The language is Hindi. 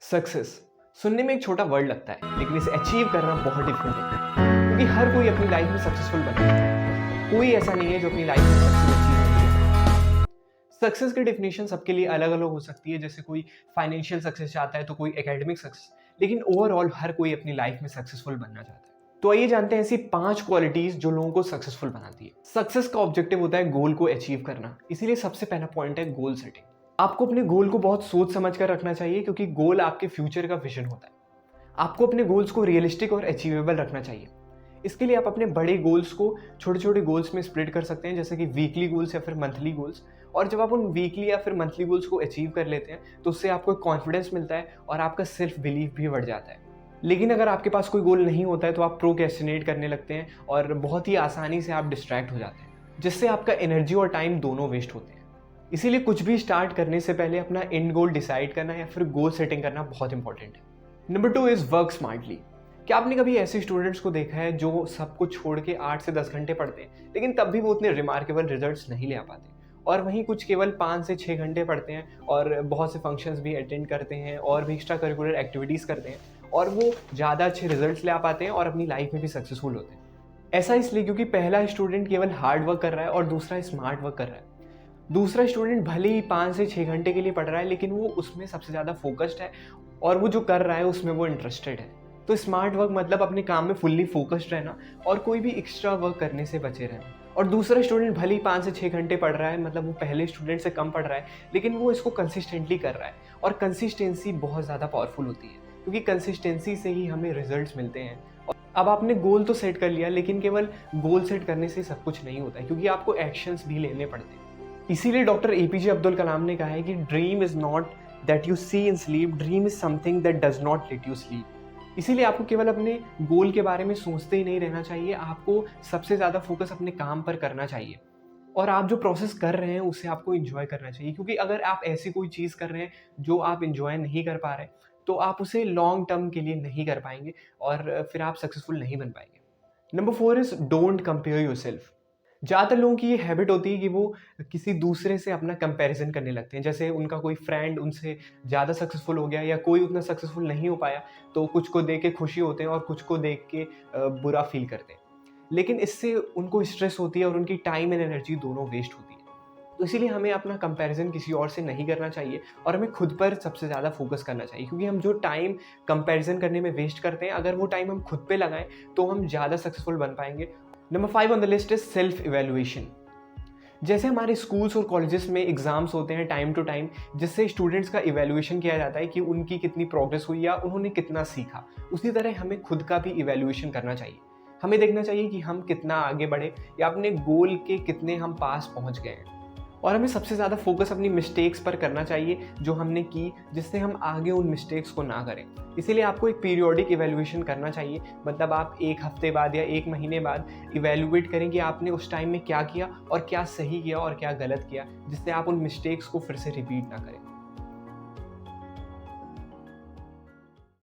सक्सेस सुनने में एक छोटा वर्ड लगता है, लेकिन इसे अचीव करना बहुत डिफरेंट होता है। क्योंकि हर कोई अपनी लाइफ में सक्सेसफुल बनना चाहता है। कोई ऐसा नहीं है जो अपनी लाइफ में सक्सेस अचीव नहीं किया। सक्सेस की डेफिनेशन सबके लिए अलग अलग हो सकती है। जैसे कोई फाइनेंशियल सक्सेस चाहता है तो कोई एकेडमिक सक्सेस, लेकिन ओवरऑल हर कोई अपनी लाइफ में सक्सेसफुल बनना चाहता है। तो आइए जानते हैं ऐसी 5 क्वालिटीज जो लोगों को सक्सेसफुल बनाती है। सक्सेस का ऑब्जेक्टिव होता है गोल को अचीव करना, इसीलिए सबसे पहला पॉइंट है गोल सेटिंग। आपको अपने गोल को बहुत सोच समझ कर रखना चाहिए, क्योंकि गोल आपके फ्यूचर का विजन होता है। आपको अपने गोल्स को रियलिस्टिक और अचीवेबल रखना चाहिए। इसके लिए आप अपने बड़े गोल्स को छोटे छोटे गोल्स में स्प्लिट कर सकते हैं, जैसे कि वीकली गोल्स या फिर मंथली गोल्स। और जब आप उन वीकली या फिर मंथली गोल्स को अचीव कर लेते हैं तो उससे आपको कॉन्फिडेंस मिलता है और आपका सेल्फ बिलीफ भी बढ़ जाता है। लेकिन अगर आपके पास कोई गोल नहीं होता है तो आप प्रोक्रेस्टिनेट करने लगते हैं और बहुत ही आसानी से आप डिस्ट्रैक्ट हो जाते हैं, जिससे आपका एनर्जी और टाइम दोनों वेस्ट होते हैं। इसीलिए कुछ भी स्टार्ट करने से पहले अपना एंड गोल डिसाइड करना या फिर गोल सेटिंग करना बहुत इंपॉर्टेंट है। Number 2 is work smartly. क्या आपने कभी ऐसे स्टूडेंट्स को देखा है जो सब कुछ छोड़ के 8 से 10 घंटे पढ़ते हैं, लेकिन तब भी वो उतने रिमार्केबल रिजल्ट्स नहीं ले आ पाते? और वहीं कुछ केवल 5 से 6 घंटे पढ़ते हैं और बहुत से फंक्शंस भी अटेंड करते हैं और भी एक्स्ट्रा करिकुलर एक्टिविटीज़ करते हैं और वो ज़्यादा अच्छे रिजल्ट्स ले आ पाते हैं और अपनी लाइफ में भी सक्सेसफुल होते हैं। ऐसा इसलिए क्योंकि पहला स्टूडेंट केवल हार्ड वर्क कर रहा है और दूसरा स्मार्ट वर्क कर रहा है। दूसरा स्टूडेंट भले ही 5 से 6 घंटे के लिए पढ़ रहा है, लेकिन वो उसमें सबसे ज़्यादा फोकस्ड है और वो जो कर रहा है उसमें वो इंटरेस्टेड है। तो स्मार्ट वर्क मतलब अपने काम में फुल्ली फोकस्ड रहना और कोई भी एक्स्ट्रा वर्क करने से बचे रहना। और दूसरा स्टूडेंट भले ही 5 से 6 घंटे पढ़ रहा है, मतलब वो पहले स्टूडेंट से कम पढ़ रहा है, लेकिन वो इसको कंसिस्टेंटली कर रहा है। और कंसिस्टेंसी बहुत ज़्यादा पावरफुल होती है, क्योंकि कंसिस्टेंसी से ही हमें रिजल्ट्स मिलते हैं। और अब आपने गोल तो सेट कर लिया, लेकिन केवल गोल सेट करने से सब कुछ नहीं होता है, क्योंकि आपको एक्शंस भी लेने पड़ते हैं। इसीलिए डॉक्टर एपीजे अब्दुल कलाम ने कहा है कि dream is not that you see in sleep, dream is something that does not let you sleep. इसीलिए आपको केवल अपने गोल के बारे में सोचते ही नहीं रहना चाहिए, आपको सबसे ज़्यादा फोकस अपने काम पर करना चाहिए। और आप जो प्रोसेस कर रहे हैं उसे आपको इंजॉय करना चाहिए, क्योंकि अगर आप ऐसी कोई चीज़ कर रहे हैं जो आप इंजॉय नहीं कर पा रहे तो आप उसे लॉन्ग टर्म के लिए नहीं कर पाएंगे और फिर आप सक्सेसफुल नहीं बन पाएंगे। Number 4 is don't compare yourself. ज़्यादातर लोगों की ये हैबिट होती है कि वो किसी दूसरे से अपना कंपैरिजन करने लगते हैं। जैसे उनका कोई फ्रेंड उनसे ज़्यादा सक्सेसफुल हो गया या कोई उतना सक्सेसफुल नहीं हो पाया, तो कुछ को देख के खुशी होते हैं और कुछ को देख के बुरा फील करते हैं। लेकिन इससे उनको स्ट्रेस होती है और उनकी टाइम एंड एनर्जी दोनों वेस्ट होती है। तो इसीलिए हमें अपना कंपैरिजन किसी और से नहीं करना चाहिए और हमें खुद पर सबसे ज़्यादा फोकस करना चाहिए, क्योंकि हम जो टाइम कंपैरिजन करने में वेस्ट करते हैं, अगर वो टाइम हम खुद पे लगाएं तो हम ज़्यादा सक्सेसफुल बन पाएंगे। Number 5 on the list is self evaluation. जैसे हमारे स्कूल्स और कॉलेजेस में एग्जाम्स होते हैं टाइम टू टाइम, जिससे स्टूडेंट्स का इवैल्यूएशन किया जाता है कि उनकी कितनी प्रोग्रेस हुई या उन्होंने कितना सीखा। उसी तरह हमें खुद का भी इवैल्यूएशन करना चाहिए। हमें देखना चाहिए कि हम कितना आगे बढ़े या अपने गोल के कितने हम पास पहुंच गए हैं। और हमें सबसे ज़्यादा फोकस अपनी मिस्टेक्स पर करना चाहिए जो हमने की, जिससे हम आगे उन मिस्टेक्स को ना करें। इसीलिए आपको एक पीरियोडिक इवैल्यूएशन करना चाहिए, मतलब आप 1 हफ्ते बाद या 1 महीने बाद इवैल्यूएट करें कि आपने उस टाइम में क्या किया और क्या सही किया और क्या गलत किया, जिससे आप उन मिस्टेक्स को फिर से रिपीट ना करें।